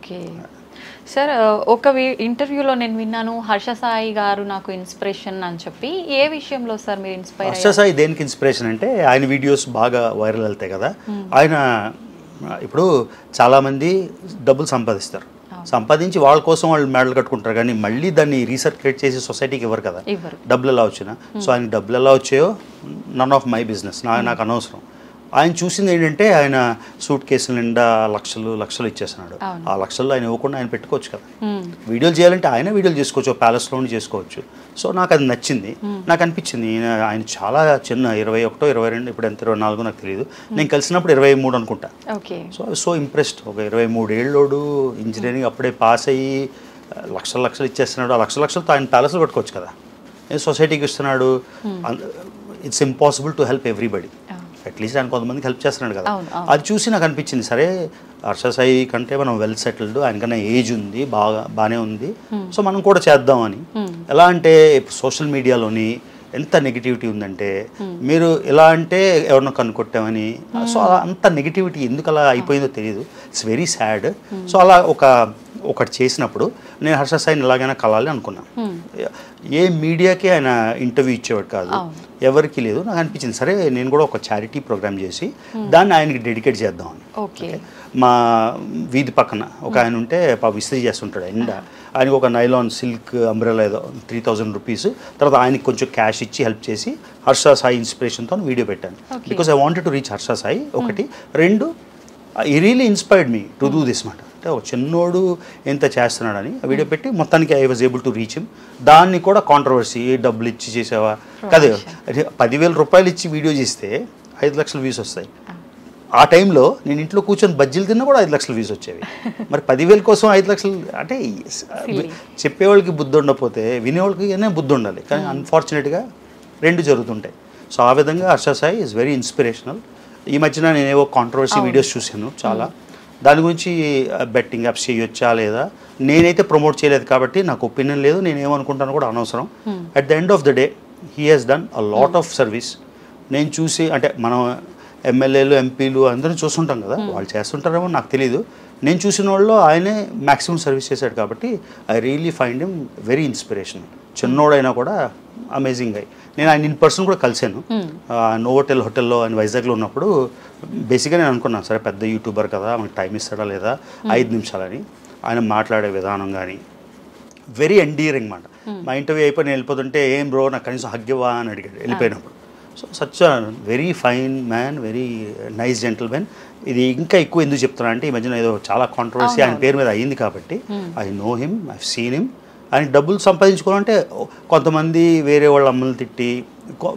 Okay sir, ఒక ఇంటర్వ్యూలో నేను విన్నాను హర్ష సాయి గారు నాకు ఇన్స్పిరేషన్ అని చెప్పి. ఏ విషయంలో సార్ మీరు ఇన్స్పైర్ హర్ష సాయి దేనికి ఇన్స్పిరేషన్ అంటే ఆయన వీడియోస్ బాగా వైరల్ వెళ్తాయి కదా. ఆయన ఇప్పుడు చాలామంది డబ్బులు సంపాదిస్తారు, సంపాదించి వాళ్ళ కోసం వాళ్ళు మెడలు కట్టుకుంటారు, కానీ మళ్ళీ దాన్ని రీసర్క్యులేట్ చేసి సొసైటీకి ఇవ్వరు కదా. డబ్బులు ఎలా వచ్చినా, సో ఆయన డబ్బులు ఎలా వచ్చాయో నన్ ఆఫ్ మై బిజినెస్, నాకు అనవసరం. ఆయన చూసింది ఏంటంటే ఆయన సూట్ కేసుల నిండా లక్షలు లక్షలు ఇచ్చేస్తున్నాడు. ఆ లక్షల్లో ఆయన ఇవ్వకుండా ఆయన పెట్టుకోవచ్చు కదా. వీడియోలు చేయాలంటే ఆయన వీడియోలు చేసుకోవచ్చు, ప్యాలెస్లోనే చేసుకోవచ్చు. సో నాకు అది నచ్చింది. నాకు అనిపించింది ఆయన చాలా చిన్న 21, 22, ఇప్పుడు ఎంత 24 నాకు తెలియదు. నేను కలిసినప్పుడు 23 అనుకుంటా. So impressed. ఒక 23 ఏళ్ళోడు ఇంజనీరింగ్ అప్పుడే పాస్ అయ్యి లక్షలు లక్షలు ఇచ్చేస్తున్నాడు. ఆ లక్షలతో ఆయన ప్యాలెస్లో కట్టుకోవచ్చు కదా. సొసైటీకి ఇస్తున్నాడు. It's impossible to help everybody. At least ఆయన కొంతమందికి హెల్ప్ చేస్తున్నాడు కదా. అది చూసి నాకు అనిపించింది, సరే హర్ష సాయి కంటే మనం వెల్ సెటిల్డ్, ఆయనకన్నా ఏజ్ ఉంది, బాగానే ఉంది, సో మనం కూడా చేద్దామని. ఎలా అంటే సోషల్ మీడియాలోని ఎంత నెగిటివిటీ ఉందంటే, మీరు ఎలా అంటే ఎవరినో కనుక్కొట్టామని, సో అంత నెగిటివిటీ ఎందుకు అలా అయిపోయిందో తెలియదు. It's very sad. సో అలా ఒకటి చేసినప్పుడు నేను హర్ష సాయిని ఎలాగైనా కలాలి అనుకున్నాను. ఏ మీడియాకి ఆయన ఇంటర్వ్యూ ఇచ్చేవాడు కాదు, ఎవరికి లేదు. నాకు అనిపించింది సరే నేను కూడా ఒక చారిటీ ప్రోగ్రామ్ చేసి దాన్ని ఆయనకి డెడికేట్ చేద్దామని. మా వీధి పక్కన ఒక ఆయన ఉంటే విసిరి చేస్తుంటాడు ఎండ, ఆయనకు ఒక నైలాన్ సిల్క్ అంబ్రెలా ఏదో 3000 రూపీస్, తర్వాత ఆయనకి కొంచెం క్యాష్ ఇచ్చి హెల్ప్ చేసి హర్ష సాయి ఇన్స్పిరేషన్తో వీడియో పెట్టాను. Because I wanted to reach Harsha Sai ఒకటి. రెండు, ఈ really inspired me to do this మాట. అంటే ఒక చిన్నోడు ఎంత చేస్తున్నాడని వీడియో పెట్టి మొత్తానికి I was able to reach him. దాన్ని కూడా కాంట్రవర్సీ, డబ్బులు ఇచ్చి చేసావా కదా. 10,000 రూపాయలు ఇచ్చి వీడియో చేస్తే 5 లక్షల వ్యూస్ వస్తాయి. ఆ టైంలో నేను ఇంట్లో కూర్చొని బజ్జీలు తిన్నా కూడా 5 లక్షల వ్యూస్ వచ్చేవి. మరి 10,000 కోసం 5 లక్షలు అంటే చెప్పేవాళ్ళకి బుద్ధి ఉండకపోతే వినేవాళ్ళకి బుద్ధి ఉండాలి. కానీ అన్ఫార్చునేట్గా రెండు జరుగుతుంటాయి. సో ఆ విధంగా Harsha Sai is very inspirational. ఈ మధ్యన నేనేవో కాంట్రవర్సీ వీడియోస్ చూశాను చాలా. దాని గురించి బెట్టింగ్ యాప్స్ చేయొచ్చా లేదా, నేనైతే ప్రమోట్ చేయలేదు కాబట్టి నాకు ఒపీనియన్ లేదు, నేనేమనుకుంటాను కూడా అనవసరం. At the end of the day he has done a lot of service. నేను చూసి అంటే మనం ఎమ్మెల్యేలు ఎంపీలు అందరూ చూస్తుంటాం కదా, వాళ్ళు చేస్తుంటారేమో నాకు తెలీదు. నేను చూసిన వాళ్ళు ఆయనే మ్యాక్సిమం సర్వీస్ చేశాడు కాబట్టి I really find him very inspirational. చిన్నోడైనా కూడా అమేజింగ్ అయ్యి. నేను ఆయన ఇన్ పర్సన్ కూడా కలిశాను నోవోటెల్ హోటల్లో ఆయన వైజాగ్లో ఉన్నప్పుడు. బేసిక్గా నేను అనుకున్నాను సరే పెద్ద యూట్యూబర్ కదా, మనకు టైం ఇస్తాడా లేదా 5 నిమిషాలని. ఆయన మాట్లాడే విధానం కానీ వెరీ ఎండీరింగ్ మాట. మా ఇంటర్వ్యూ అయిపోయి నేను వెళ్ళిపోతుంటే ఏం బ్రో నాకు కనీసం హగ్గివా అని అడిగాడు వెళ్ళిపోయినప్పుడు. So such very fine man, very nice gentlemen. ఇది ఇంకా ఎక్కువ ఎందుకు చెప్తున్నా అంటే ఈ మధ్యన ఏదో చాలా కాంట్రవర్సీ ఆయన పేరు మీద అయ్యింది కాబట్టి I know him, I seen him. ఆయన డబ్బులు సంపాదించుకోవాలంటే కొంతమంది వేరే వాళ్ళ అమ్మల్ని తిట్టి,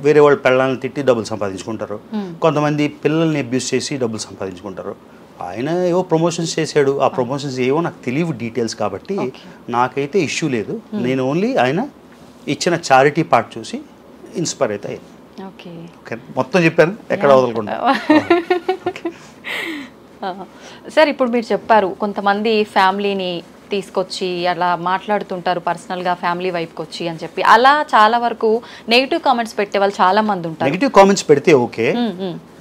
వేరే వాళ్ళ పిల్లల్ని తిట్టి డబ్బులు సంపాదించుకుంటారు, కొంతమంది పిల్లల్ని అబ్యూస్ చేసి డబ్బులు సంపాదించుకుంటారు. ఆయన ఏవో ప్రమోషన్స్ చేశాడు, ఆ ప్రమోషన్స్ ఏవో నాకు తెలియవు డీటెయిల్స్ కాబట్టి నాకైతే ఇష్యూ లేదు. నేను ఓన్లీ ఆయన ఇచ్చిన చారిటీ పార్ట్ చూసి ఇన్స్పైర్ అయితే అయ్యాను. ఓకే, మొత్తం చెప్పాను, ఎక్కడ వదలకుండా. సార్ ఇప్పుడు మీరు చెప్పారు కొంతమంది ఫ్యామిలీని తీసుకొచ్చి అలా మాట్లాడుతుంటారు పర్సనల్గా ఫ్యామిలీ వైపుకి వచ్చి అని చెప్పి, అలా చాలా వరకు నెగిటివ్ కామెంట్స్ పెట్టే వాళ్ళు చాలా మంది ఉంటారు. నెగిటివ్ కామెంట్స్ పెడితే ఓకే,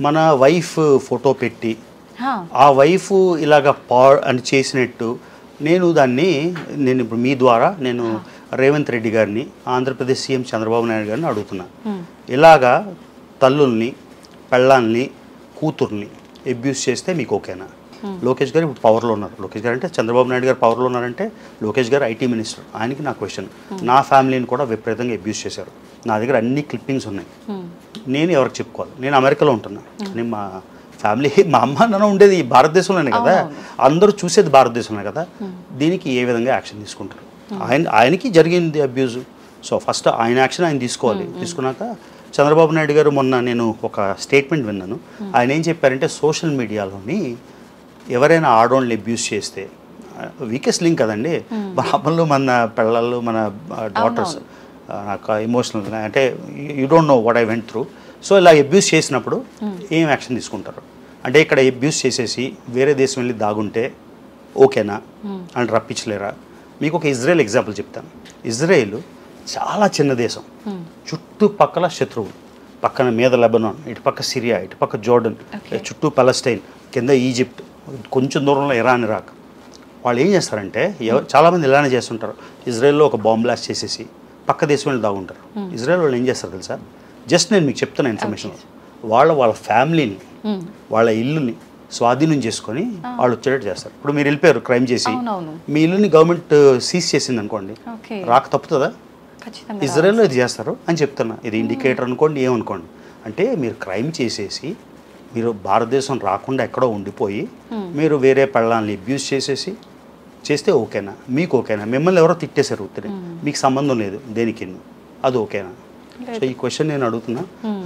మన వైఫ్ ఫోటో పెట్టి ఆ వైఫ్ ఇలాగ అని చేసినట్టు నేను ఇప్పుడు మీ ద్వారా నేను రేవంత్ రెడ్డి గారిని, ఆంధ్రప్రదేశ్ సీఎం చంద్రబాబు నాయుడు గారిని అడుగుతున్నా, ఇలాగా తల్లుల్ని, పెళ్ళాల్ని, కూతుర్ని అబ్యూస్ చేస్తే మీకు ఓకేనా? లోకేష్ గారు ఇప్పుడు పవర్లో ఉన్నారు. లోకేష్ గారు అంటే చంద్రబాబు నాయుడు గారు పవర్లో ఉన్నారంటే లోకేష్ గారు ఐటీ మినిస్టర్. ఆయనకి నా క్వశ్చన్, నా ఫ్యామిలీని కూడా విపరీతంగా అబ్యూస్ చేశారు. నా దగ్గర అన్ని క్లిప్పింగ్స్ ఉన్నాయి. నేను ఎవరికి చెప్పుకోవాలి? నేను అమెరికాలో ఉంటున్నా, కానీ మా ఫ్యామిలీ, మా అమ్మ నాన్న ఉండేది భారతదేశంలోనే కదా, అందరూ చూసేది భారతదేశంలోనే కదా. దీనికి ఏ విధంగా యాక్షన్ తీసుకుంటారు? ఆయనకి జరిగింది అబ్యూజు. సో ఫస్ట్ ఆయన యాక్షన్ ఆయన తీసుకోవాలి. తీసుకున్నాక చంద్రబాబు నాయుడు గారు మొన్న నేను ఒక స్టేట్మెంట్ విన్నాను. ఆయన ఏం చెప్పారంటే సోషల్ మీడియాలోని ఎవరైనా ఆడోళ్ళని అబ్యూస్ చేస్తే, వీకెస్ట్ లింక్ కదండి, మన అమ్మలు, మన పిల్లలు, మన డాటర్స్, నాకు ఎమోషనల్ అంటే you don't know what I went through. So ఇలా అబ్యూస్ చేసినప్పుడు ఏం యాక్షన్ తీసుకుంటారు? అంటే ఇక్కడ అబ్యూస్ చేసేసి వేరే దేశం వెళ్ళి దాగుంటే ఓకేనా అని రప్పించలేరా? మీకు ఒక ఇజ్రాయెల్ ఎగ్జాంపుల్ చెప్తాను. ఇజ్రాయెల్ చాలా చిన్న దేశం, చుట్టుపక్కల శత్రువులు, పక్కన మీద లెబనాన్, ఇటుపక్క సిరియా, ఇటుపక్క జోర్డన్, చుట్టూ పాలెస్తైన్, కింద ఈజిప్ట్, కొంచెం దూరంలో ఇరాన్, ఇరాక్, వాళ్ళు ఏం చేస్తారంటే చాలామంది ఇలానే చేస్తుంటారు. ఇజ్రాయెల్లో ఒక బాంబ్ బ్లాస్ట్ చేసేసి పక్క దేశం వెళ్ళి దాగుంటారు. ఇజ్రాయెల్ వాళ్ళు ఏం చేస్తారు తెలుసా? జస్ట్ నేను మీకు చెప్తున్నా ఇన్ఫర్మేషన్. వాళ్ళ ఫ్యామిలీని, వాళ్ళ ఇల్లుని స్వాధీనం చేసుకొని వాళ్ళు వచ్చేటట్టు చేస్తారు. ఇప్పుడు మీరు వెళ్ళిపోయారు క్రైమ్ చేసి, మీ ఇల్లుని గవర్నమెంట్ సీజ్ చేసింది అనుకోండి, రాక తప్పుతుందా? ఇజ్రాయెల్లో ఇది చేస్తారు అని చెప్తున్నా. ఇది ఇండికేటర్ అనుకోండి, ఏమనుకోండి. అంటే మీరు క్రైమ్ చేసేసి మీరు భారతదేశం రాకుండా ఎక్కడో ఉండిపోయి మీరు వేరే పెళ్ళాన్ని అబ్యూస్ చేస్తే ఓకేనా? మీకు ఓకేనా? మిమ్మల్ని ఎవరో తిట్టేశారు ఉత్తరే, మీకు సంబంధం లేదు దేనికి, అది ఓకేనా? సో ఈ క్వశ్చన్ నేను అడుగుతున్నా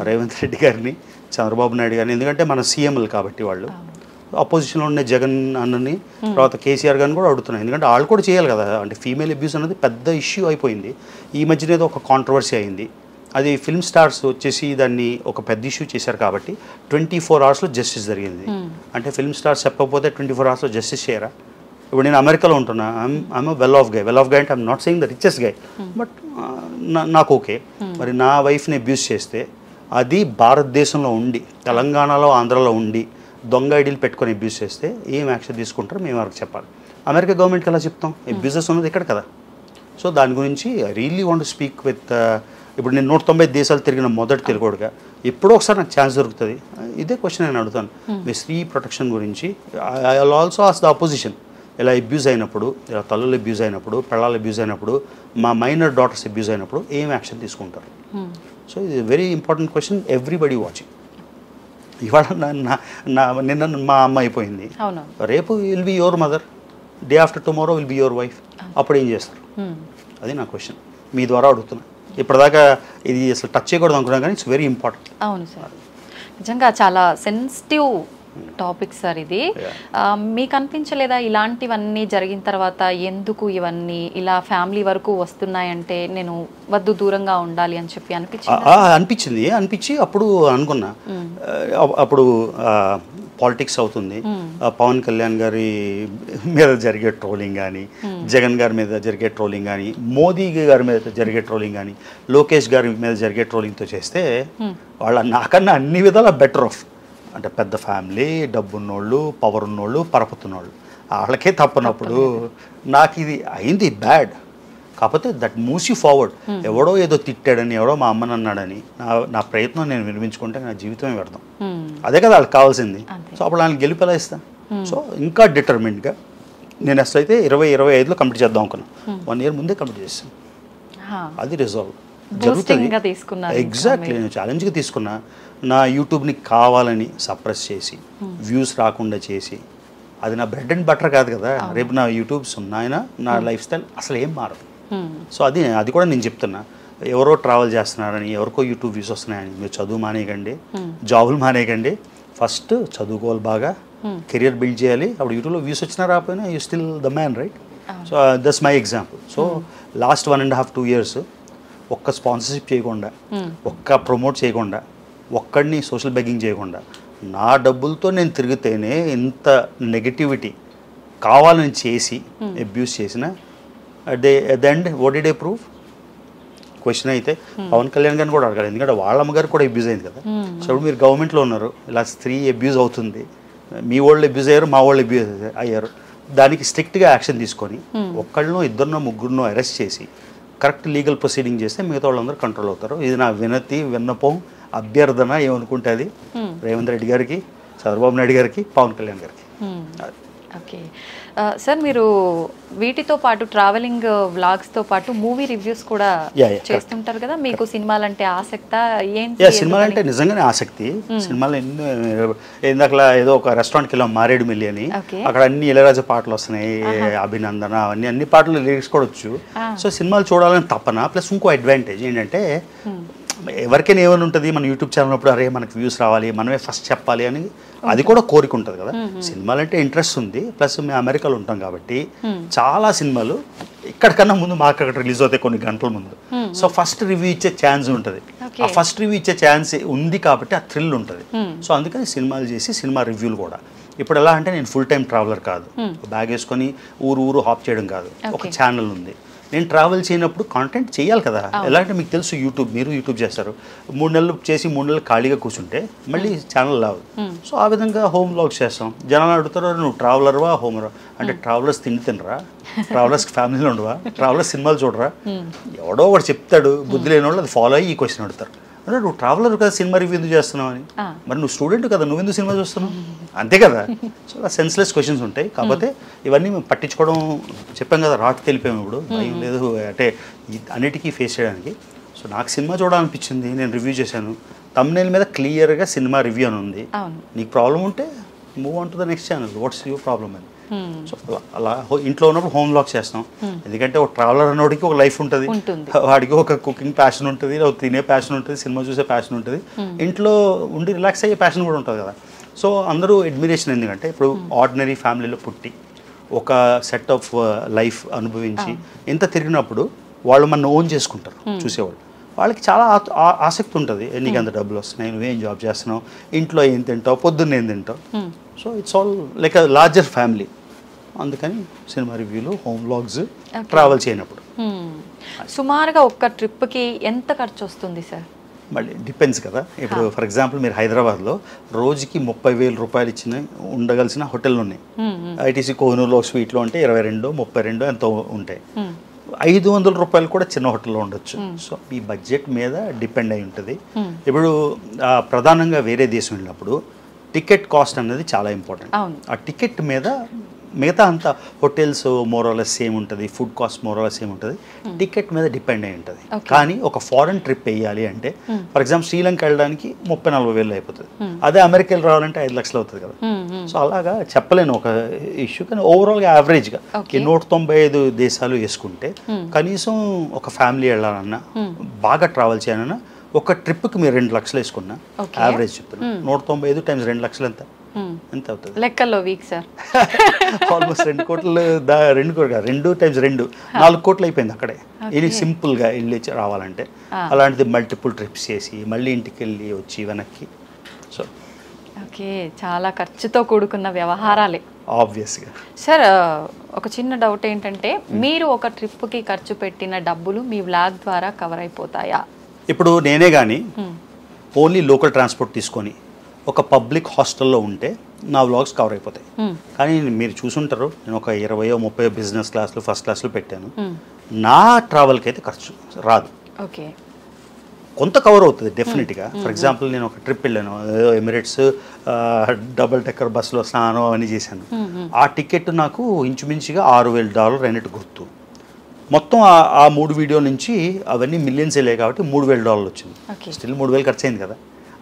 రేవంత్ రెడ్డి గారిని, చంద్రబాబు నాయుడు గారిని. ఎందుకంటే మన సీఎంలు కాబట్టి వాళ్ళు, అపోజిషన్లో ఉండే జగన్ అన్నని, తర్వాత కేసీఆర్ గారిని కూడా అడుగుతున్నాను. ఎందుకంటే వాళ్ళు కూడా చేయాలి కదా. అంటే ఫీమేల్ అబ్యూస్ అనేది పెద్ద ఇష్యూ అయిపోయింది. ఈ మధ్యన ఏదో ఒక కాంట్రవర్సీ అయింది. అది ఫిల్మ్ స్టార్స్ వచ్చేసి దాన్ని ఒక పెద్ద ఇష్యూ చేశారు కాబట్టి 24 అవర్స్లో జస్టిస్ జరిగింది. అంటే ఫిల్మ్ స్టార్స్ చెప్పకపోతే 24 అవర్స్లో జస్టిస్ చేయరా? ఇప్పుడు నేను అమెరికాలో ఉంటున్నా, ఐఎమ్ వెల్ ఆఫ్ గై అంటే I'm not saying the richest guy, but నాకు ఓకే. మరి నా వైఫ్ని అబ్యూస్ చేస్తే అది భారతదేశంలో ఉండి, తెలంగాణలో ఆంధ్రాలో ఉండి దొంగ ఐడీలు పెట్టుకొని అబ్యూస్ చేస్తే ఏం యాక్షన్ తీసుకుంటారో మేము వరకు చెప్పాలి. అమెరికా గవర్నమెంట్కి ఎలా చెప్తాం? అబ్యూజెస్ ఉన్నది ఇక్కడ కదా. సో దాని గురించి I really want to speak with, ఇప్పుడు నేను 190 దేశాలు తిరిగిన మొదటి తెలుగుడుగా ఎప్పుడో ఒకసారి నాకు ఛాన్స్ దొరుకుతుంది. ఇదే క్వశ్చన్ నేను అడుగుతాను మీ స్త్రీ ప్రొటెక్షన్ గురించి. I will also ask the opposition, ఇలా అబ్యూజ్ అయినప్పుడు, ఇలా తల్లులు అబ్యూజ్ అయినప్పుడు, పెళ్ళాలు అబ్యూజ్ అయినప్పుడు, మా మైనర్ డాటర్స్ అబ్యూజ్ అయినప్పుడు ఏం యాక్షన్ తీసుకుంటారు? సో ఇది very important question, everybody watching. ఇవాళ నిన్న మా అమ్మ అయిపోయింది, రేపు will be your mother, day after tomorrow will be your wife. అప్పుడు ఏం చేస్తారు? అది నా క్వశ్చన్, మీ ద్వారా అడుగుతున్నా. ఇప్పటిదాకా ఇది అసలు టచ్ చేయకూడదు అనుకున్నాను, కానీ ఇట్స్ వెరీ ఇంపార్టెంట్. అవును సార్, నిజంగా చాలా సెన్సిటివ్ టాపిక్ సార్ ఇది. మీకు అనిపించలేదా ఇలాంటివన్నీ జరిగిన తర్వాత ఎందుకు ఇవన్నీ ఇలా ఫ్యామిలీ వరకు వస్తున్నాయంటే నేను వద్దు దూరంగా ఉండాలి అని చెప్పి అనిపించి అప్పుడు అనుకున్నా. అప్పుడు పాలిటిక్స్ అవుతుంది, పవన్ కళ్యాణ్ గారి మీద జరిగే ట్రోలింగ్ కానీ, జగన్ గారి మీద జరిగే ట్రోలింగ్ కానీ, మోదీ గారి మీద జరిగే ట్రోలింగ్ కానీ, లోకేష్ గారి మీద జరిగే ట్రోలింగ్తో చేస్తే వాళ్ళ నాకన్నా అన్ని విధాలా బెటర్ ఆఫ్. అంటే పెద్ద ఫ్యామిలీ, డబ్బు ఉన్నోళ్ళు, పవర్ ఉన్నోళ్ళు, పరపతున్నోళ్ళు, వాళ్ళకే తప్పనప్పుడు నాకు ఇది అయింది బ్యాడ్. కాకపోతే దట్ మూవ్స్ యూ ఫార్వర్డ్. ఎవడో ఏదో తిట్టాడని, ఎవడో మా అమ్మని అన్నాడని నా ప్రయత్నం నేను వినిపించుకుంటే నా జీవితమే పెడతాం. అదే కదా వాళ్ళకి కావాల్సింది. సో అప్పుడు వాళ్ళని గెలిపేలా ఇస్తాను. సో ఇంకా డిటర్మిన్డ్గా నేను అసలు అయితే 2025లో కంప్లీట్ చేద్దాం అనుకున్నాను. 1 year ముందే కంప్లీట్ చేస్తాను. అది రిజాల్వ్ జరుగుతుంది. ఎగ్జాక్ట్లీ, నేను ఛాలెంజ్గా తీసుకున్నా. నా యూట్యూబ్ని కావాలని సప్రెస్ చేసి, వ్యూస్ రాకుండా చేసి, అది నా బ్రెడ్ అండ్ బటర్ కాదు కదా. రేపు నా యూట్యూబ్స్ ఉన్నాయినా నా లైఫ్ స్టైల్ అసలు ఏం మారదు. సో అది కూడా నేను చెప్తున్నా. ఎవరో ట్రావెల్ చేస్తున్నారని, ఎవరికో యూట్యూబ్ వ్యూస్ వస్తున్నాయని మీరు చదువు మానేయకండి, జాబులు మానేయకండి. ఫస్ట్ చదువుకోవాలి, బాగా కెరియర్ బిల్డ్ చేయాలి. అప్పుడు యూట్యూబ్లో వ్యూస్ వచ్చినా రాకపోయినా you still the man, right? So that's my example. So last 1.5-2 years ఒక్క స్పాన్సర్షిప్ చేయకుండా, ఒక్క ప్రమోట్ చేయకుండా, ఒక్కడిని సోషల్ బెగ్గింగ్ చేయకుండా, నా డబ్బులతో నేను తిరిగితేనే ఇంత నెగటివిటీ కావాలని చేసి అబ్యూస్ చేసిన at the end what did I prove? Question అయితే పవన్ కళ్యాణ్ గారిని కూడా అడగాలి, ఎందుకంటే వాళ్ళ అమ్మగారు కూడా అబ్యూజ్ అయింది కదా. సో ఇప్పుడు మీరు గవర్నమెంట్లో ఉన్నారు, ఇలా స్త్రీ అబ్యూజ్ అవుతుంది, మీ వాళ్ళు అబ్యూజ్ అయ్యారు, మా వాళ్ళు అబ్యూజ్ అయ్యారు, దానికి స్ట్రిక్ట్గా యాక్షన్ తీసుకొని ఒక్కళ్ళనో ఇద్దరినో ముగ్గురునో అరెస్ట్ చేసి కరెక్ట్ లీగల్ ప్రొసీడింగ్ చేస్తే మిగతా వాళ్ళందరూ కంట్రోల్ అవుతారు. ఇది నా విన్నపం, అభ్యర్థన, ఏమనుకుంటే అది రేవంత్ రెడ్డి గారికి, చంద్రబాబు నాయుడు గారికి, పవన్ కళ్యాణ్ గారికి. ఓకే సార్, మీరు వీటితో పాటు ట్రావెలింగ్ వ్లాగ్స్తో పాటు మూవీ రివ్యూస్ కూడా చేస్తుంటారు కదా. మీకు సినిమాలంటే ఆసక్తా ఏంటి? సినిమాలంటే నిజంగానే ఆసక్తి. సినిమాలు ఇందాకలా ఏదో ఒక రెస్టారెంట్కి వెళ్ళాం, మారేడుమిల్లి అని, అక్కడ అన్ని ఇళయరాజా పాటలు వస్తున్నాయి, అభినందన, అన్ని పాటలు లిరిక్స్ కూడా వచ్చు. సో సినిమాలు చూడాలని తప్పన. ప్లస్ ఇంకో అడ్వాంటేజ్ ఏంటంటే ఎవరికైనా ఏమైనా ఉంటుంది మన యూట్యూబ్ ఛానల్ అప్పుడు, అరే మనకు వ్యూస్ రావాలి, మనమే ఫస్ట్ చెప్పాలి అని అది కూడా కోరిక ఉంటుంది కదా. సినిమాలంటే ఇంట్రెస్ట్ ఉంది, ప్లస్ మేము అమెరికాలో ఉంటాం కాబట్టి చాలా సినిమాలు ఇక్కడికన్నా ముందు మాకు అక్కడ రిలీజ్ అవుతాయి కొన్ని గంటల ముందు. సో ఫస్ట్ రివ్యూ ఇచ్చే ఛాన్స్ ఉంటుంది. ఆ ఫస్ట్ రివ్యూ ఇచ్చే ఛాన్స్ ఉంది కాబట్టి ఆ థ్రిల్ ఉంటుంది. సో అందుకని సినిమాలు చేసి సినిమా రివ్యూలు కూడా. ఇప్పుడు ఎలా అంటే నేను ఫుల్ టైం ట్రావెలర్ కాదు, బ్యాగ్ వేసుకొని ఊరు హాప్ చేయడం కాదు. ఒక ఛానల్ ఉంది, నేను ట్రావెల్ చేయనప్పుడు కాంటెంట్ చేయాలి కదా. ఎలా అంటే మీకు తెలుసు, మీరు యూట్యూబ్ చేస్తారు, 3 నెలలు చేసి 3 నెలలు ఖాళీగా కూర్చుంటే మళ్ళీ ఛానల్ రావు. సో ఆ విధంగా హోమ్ వ్లాగ్స్ చేస్తాం. జనాలు అడుగుతారు, నువ్వు ట్రావెలర్వా హోమరా అంటే, ట్రావెలర్స్ తినరా, ట్రావెలర్స్కి ఫ్యామిలీలో ఉండవా, ట్రావెలర్స్ సినిమాలు చూడరా, ఎవడో ఒకటి చెప్తాడు, బుద్ధి లేని వాళ్ళు అది ఫాలో అయ్యి ఈ క్వశ్చన్ అడుగుతారు. అంటే నువ్వు ట్రావెలర్ కదా సినిమా రివ్యూ ఎందుకు చేస్తున్నావు అని. మరి నువ్వు స్టూడెంట్ కదా, నువ్వెందుకు సినిమా చూస్తున్నావు, అంతే కదా. సో అలా సెన్స్లెస్ క్వశ్చన్స్ ఉంటాయి. కాకపోతే ఇవన్నీ మేము పట్టించుకోవడం, చెప్పాం కదా, రాటు తెలిపాము. ఇప్పుడు భయం లేదు అంటే అన్నిటికీ ఫేస్ చేయడానికి. సో నాకు సినిమా చూడాలనిపించింది, నేను రివ్యూ చేశాను. తమ్నైల్ మీద క్లియర్గా సినిమా రివ్యూ అని ఉంది. నీకు ప్రాబ్లం ఉంటే move on to the next channel, what's your problem అని. సో అలా ఇంట్లో ఉన్నప్పుడు హోమ్ వ్లాగ్ చేస్తాం. ఎందుకంటే ఒక ట్రావెలర్ అన్నోడికి ఒక లైఫ్ ఉంటుంది, వాడికి ఒక కుకింగ్ ప్యాషన్ ఉంటుంది, ఒక తినే ప్యాషన్ ఉంటుంది, సినిమా చూసే ప్యాషన్ ఉంటుంది, ఇంట్లో ఉండి రిలాక్స్ అయ్యే ప్యాషన్ కూడా ఉంటుంది కదా. సో అందరూ అడ్మిరేషన్. ఎందుకంటే ఇప్పుడు ఆర్డినరీ ఫ్యామిలీలో పుట్టి ఒక సెట్ ఆఫ్ లైఫ్ అనుభవించి ఇంత తిరిగినప్పుడు వాళ్ళు మన ఓన్ చేసుకుంటారు చూసేవాళ్ళు. వాళ్ళకి చాలా ఆసక్తి ఉంటుంది, నీకు అంత డబ్బులు వస్తున్నాయి, నువ్వేం జాబ్ చేస్తున్నావు, ఇంట్లో ఏం తింటావు, పొద్దున్న ఏం తింటావు. So it's all like a larger family. అందుకని సినిమా రివ్యూలు, హోమ్ వ్లాగ్స్, ట్రావెల్ చేయనప్పుడు. సుమారుగా ఒక్క ట్రిప్కి ఎంత ఖర్చు వస్తుంది సార్? మళ్ళీ డిపెండ్స్ కదా. ఇప్పుడు ఫర్ ఎగ్జాంపుల్ మీరు హైదరాబాద్లో రోజుకి 30,000 రూపాయలు ఇచ్చిన ఉండగలిసిన హోటళ్ళు ఉన్నాయి. ఐటీసీ కోహినూర్లో స్వీట్లో అంటే 22, 32 ఎంతో ఉంటాయి. 500 రూపాయలు కూడా చిన్న హోటల్లో ఉండొచ్చు. సో ఈ బడ్జెట్ మీద డిపెండ్ అయి ఉంటుంది. ఇప్పుడు ప్రధానంగా వేరే దేశం వెళ్ళినప్పుడు టికెట్ కాస్ట్ అనేది చాలా ఇంపార్టెంట్. ఆ టికెట్ మీద మిగతా అంతా హోటల్స్ మోరలెస్ సేమ్ ఉంటుంది, ఫుడ్ కాస్ట్ మోరలెస్ సేమ్ ఉంటుంది, టికెట్ మీద డిపెండ్ అయి ఉంటుంది. కానీ ఒక ఫారెన్ ట్రిప్ వేయాలి అంటే ఫర్ ఎగ్జాంపుల్ శ్రీలంక వెళ్ళడానికి 30-40 వేలు అయిపోతుంది. అదే అమెరికా రావాలంటే 5 లక్షలు అవుతుంది కదా. సో అలాగా చెప్పలేను ఒక ఇష్యూ. కానీ ఓవరాల్గా యావరేజ్గా 195 దేశాలు వేసుకుంటే కనీసం ఒక ఫ్యామిలీ వెళ్ళాలన్నా, బాగా ట్రావెల్ చేయాలన్నా, ఒక ట్రిప్కి మీరు 2 లక్షలు వేసుకున్నా యావరేజ్ చెప్తున్నా, 195 టైమ్స్ 2 లక్షలు ఎంత అవుతుంది లెక్కల్లో వీక్ సార్? ఆల్మోస్ట్ 2 కోట్లు, 2 టైమ్స్ 2 4 కోట్లు అయిపోయింది అక్కడే. ఇది సింపుల్గా వెళ్ళి రావాలంటే. అలాంటిది మల్టిపుల్ ట్రిప్స్ చేసి మళ్ళీ ఇంటికి వెళ్ళి వచ్చి వెనక్కి. సో ఓకే, చాలా ఖర్చుతో కూడుకున్న వ్యవహారాలే ఆబ్వియస్గా. సార్ ఒక చిన్న డౌట్ ఏంటంటే, మీరు ఒక ట్రిప్కి ఖర్చు పెట్టిన డబ్బులు మీ వ్లాగ్ ద్వారా కవర్ అయిపోతాయా? ఇప్పుడు నేనే కానీ ఓన్లీ లోకల్ ట్రాన్స్పోర్ట్ తీసుకొని ఒక పబ్లిక్ హాస్టల్లో ఉంటే నా వ్లాగ్స్ కవర్ అయిపోతాయి. కానీ మీరు చూసుంటారు, నేను ఒక 20-30 బిజినెస్ క్లాసులు, ఫస్ట్ క్లాసులు పెట్టాను. నా ట్రావెల్కి అయితే ఖర్చు రాదు. ఓకే, కొంత కవర్ అవుతుంది డెఫినెట్గా. ఫర్ ఎగ్జాంపుల్ నేను ఒక ట్రిప్ వెళ్ళాను, ఎమిరేట్స్ డబుల్ డెక్కర్ బస్సులో స్నానం అవన్నీ చేశాను. ఆ టికెట్ నాకు ఇంచుమించుగా $6,000 అయినట్టు గుర్తు. మొత్తం ఆ 3 వీడియోల నుంచి అవన్నీ మిలియన్స్ వెళ్ళాయి కాబట్టి $3,000 వచ్చింది. స్టిల్ 3,000 ఖర్చు అయింది కదా.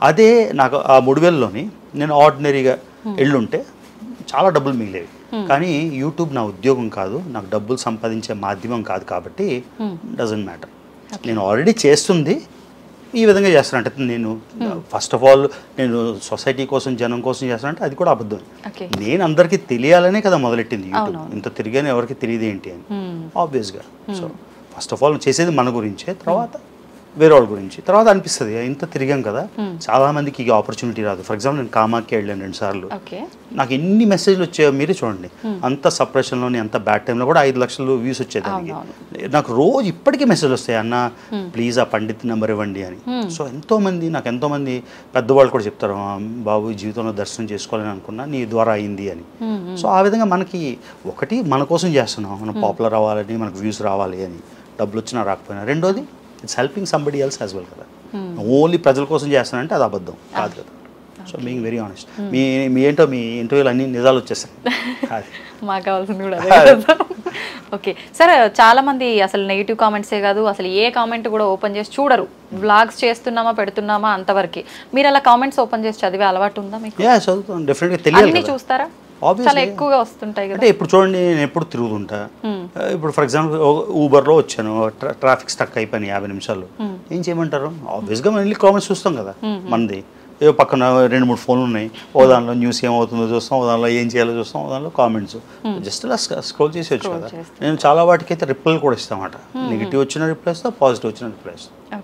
అదే నాకు ఆ 3,000లోని నేను ఆర్డినరీగా వెళ్ళుంటే చాలా డబ్బులు మిగిలేవి. కానీ యూట్యూబ్ నా ఉద్యోగం కాదు, నాకు డబ్బులు సంపాదించే మాధ్యమం కాదు కాబట్టి డజంట్ మ్యాటర్. నేను ఆల్రెడీ చేస్తుంది ఈ విధంగా చేస్తాను. అంటే నేను ఫస్ట్ ఆఫ్ ఆల్ నేను సొసైటీ కోసం, జనం కోసం చేస్తానంటే అది కూడా అబద్ధం. నేను అందరికీ తెలియాలనే కదా మొదలెట్టింది యూట్యూబ్. ఇంత తిరిగానే ఎవరికి తెలియదు ఏంటి అని ఆబ్వియస్గా. సో ఫస్ట్ ఆఫ్ ఆల్ చేసేది మన గురించే, తర్వాత వేరే వాళ్ళ గురించి. తర్వాత అనిపిస్తుంది ఇంత తిరిగాం కదా, చాలా మందికి ఈ ఆపర్చునిటీ రాదు. ఫర్ ఎగ్జాంపుల్ నేను కామాకి వెళ్ళాను 2 సార్లు. నాకు ఎన్ని మెసేజ్లు వచ్చాయో మీరే చూడండి. అంత సప్రెషన్లోని, అంత బ్యాడ్ టైంలో కూడా 5 లక్షలు వ్యూస్ వచ్చేదానికి. నాకు రోజు ఇప్పటికీ మెసేజ్లు వస్తాయి, అన్న ప్లీజ్ ఆ పండిత్ నెంబర్ ఇవ్వండి అని. సో ఎంతోమంది పెద్దవాళ్ళు కూడా చెప్తారు, బాబు జీవితంలో దర్శనం చేసుకోవాలని అనుకున్నా, నీ ద్వారా అయింది అని. సో ఆ విధంగా మనకి ఒకటి మన కోసం చేస్తున్నాం, మనం పాపులర్ అవ్వాలని, మనకు వ్యూస్ రావాలి అని, డబ్బులు వచ్చినా రాకపోయినా. రెండోది it's helping somebody else as well కదా. ఓన్లీ ప్రజల కోసం చేస్తానంటే అది అబద్ధం కాదు కదా. So being very honest. మీ ఏంటో మీ ఇంటర్వ్యూలు అన్ని నిజాలు వచ్చేస్తాయి. మాకు కావాల్సింది కూడా ఓకే సార్. చాలా మంది అసలు నెగిటివ్ కామెంట్సే కాదు, అసలు ఏ కామెంట్ కూడా ఓపెన్ చేసి చూడరు. వ్లాగ్స్ చేస్తున్నామా పెడుతున్నామా అంతవరకు. మీరు అలా కామెంట్స్ ఓపెన్ చేసి చదివే అలవాటు ఉందా మీకు? చదువుతాను డెఫినెట్గా. తెలియాలి చూస్తారా? చాలా ఎక్కువగా వస్తుంటాయి కదా. అంటే ఇప్పుడు చూడండి, నేను ఎప్పుడు తిరుగుతుంటా. ఇప్పుడు ఫర్ ఎగ్జాంపుల్ ఊబర్లో వచ్చాను, ట్రాఫిక్ స్టక్ అయిపోయినాయి 50 నిమిషాలు. ఏం చేయమంటారు? ఆబ్వియస్గా మనం వెళ్ళి కామెంట్స్ చూస్తాం కదా. మనది ఏదో పక్కన 2-3 ఫోన్లు ఉన్నాయి, ఓ దానిలో న్యూస్ ఏమవుతుందో చూస్తాం, ఓ దానిలో ఏం చేయాలో చూస్తాం, ఓ దానిలో కామెంట్స్. జస్ట్ అలా స్క్రోల్ చేసేయచ్చు కదా. నేను చాలా వాటికి అయితే రిప్లైలు కూడా ఇస్తామాట. నెగిటివ్ వచ్చిన రిప్లై ఇస్తా, పాజిటివ్ వచ్చిన రిప్లై ఇస్తాను.